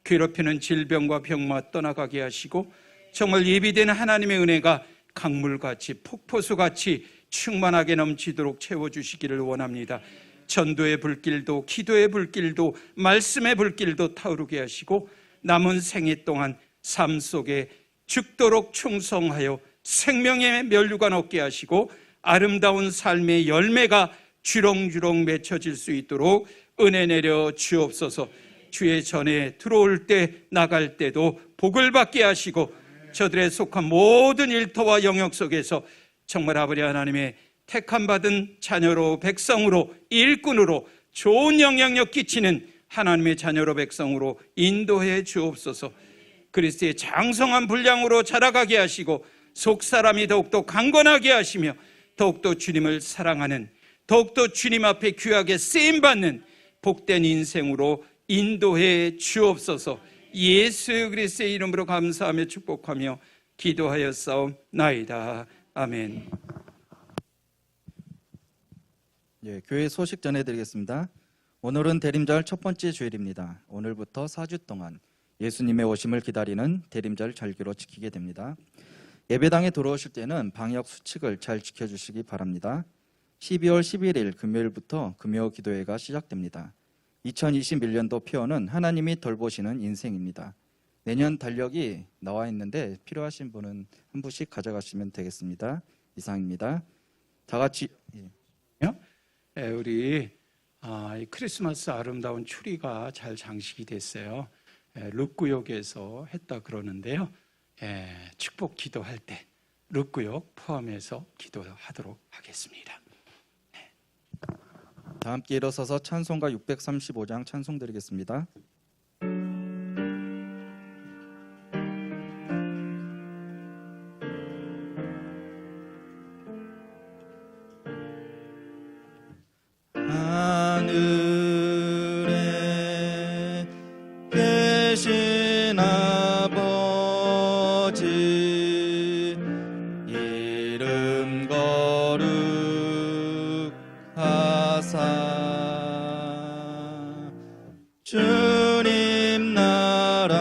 괴롭히는 질병과 병마 떠나가게 하시고 정말 예비된 하나님의 은혜가 강물같이 폭포수같이 충만하게 넘치도록 채워주시기를 원합니다. 전도의 불길도, 기도의 불길도, 말씀의 불길도 타오르게 하시고 남은 생애 동안 삶 속에 죽도록 충성하여 생명의 면류관 얻게 하시고 아름다운 삶의 열매가 주렁주렁 맺혀질 수 있도록 은혜 내려 주옵소서. 주의 전에 들어올 때 나갈 때도 복을 받게 하시고 저들의 속한 모든 일터와 영역 속에서 정말 아버지 하나님의 택함 받은 자녀로, 백성으로, 일꾼으로 좋은 영향력 끼치는 하나님의 자녀로, 백성으로 인도해 주옵소서. 그리스도의 장성한 분량으로 자라가게 하시고 속사람이 더욱더 강건하게 하시며 더욱더 주님을 사랑하는, 더욱더 주님 앞에 귀하게 쓰임받는 복된 인생으로 인도해 주옵소서. 예수 그리스도의 이름으로 감사하며 축복하며 기도하였사옵나이다. 아멘. 예, 교회 소식 전해드리겠습니다. 오늘은 대림절 첫 번째 주일입니다. 오늘부터 4주 동안 예수님의 오심을 기다리는 대림절 절기로 지키게 됩니다. 예배당에 들어오실 때는 방역 수칙을 잘 지켜주시기 바랍니다. 12월 11일 금요일부터 금요 기도회가 시작됩니다. 2021년도 표어는 하나님이 돌보시는 인생입니다. 내년 달력이 나와 있는데 필요하신 분은 한 부씩 가져가시면 되겠습니다. 이상입니다. 다 같이 우리 이 크리스마스 아름다운 추리가 잘 장식이 됐어요. 룻구역에서 했다 그러는데요. 축복 기도할 때 룻구역 포함해서 기도하도록 하겠습니다. 다 함께 일어서서 찬송가 635장 찬송 드리겠습니다. 하늘에 계신 아버지 이름 거룩하사 주님 나라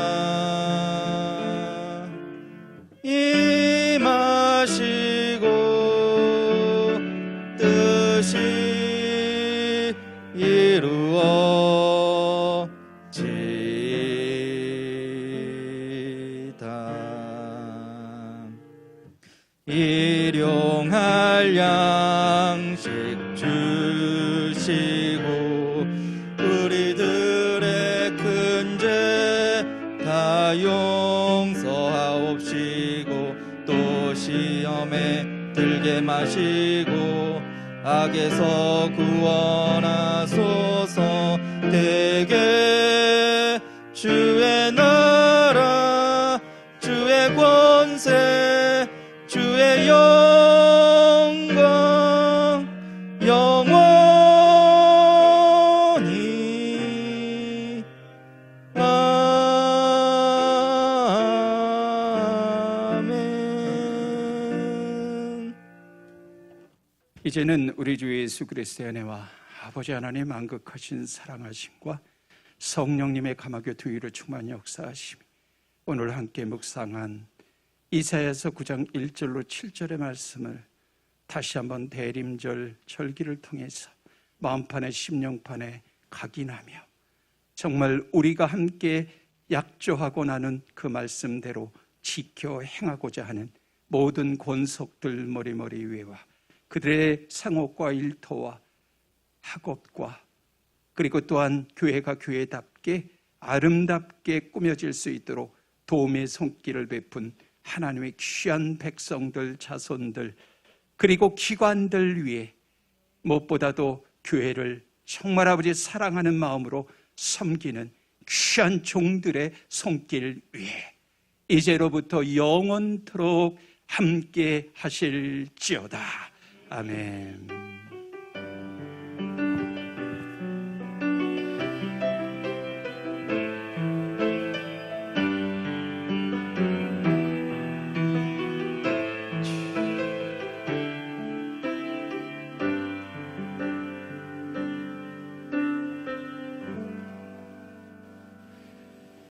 임하시고 뜻이 이루어지다. 일용할 양식 주시고 우리들의 큰 죄 다 용서하옵시고 또 시험에 들게 마시고 악에서 구원하소서. 대개 주의 나라 주의 권세 주의 영광 영원히 아멘. 이제는 우리 주 예수 그리스도의 은혜와 아버지 하나님 만극하신 사랑하심과 성령님의 감화 교통으로 충만히 역사하심이 오늘 함께 묵상한 이사야서 9장 1절로 7절의 말씀을 다시 한번 대림절 절기를 통해서 마음판에 심령판에 각인하며 정말 우리가 함께 약조하고 나눈 그 말씀대로 지켜 행하고자 하는 모든 권속들 머리머리 위에와 그들의 상업과 일터와 학업과 그리고 또한 교회가 교회답게 아름답게 꾸며질 수 있도록 도움의 손길을 베푼 하나님의 귀한 백성들, 자손들 그리고 기관들 위해 무엇보다도 교회를 정말 아버지 사랑하는 마음으로 섬기는 귀한 종들의 손길 위에 이제로부터 영원토록 함께 하실지어다. 아멘.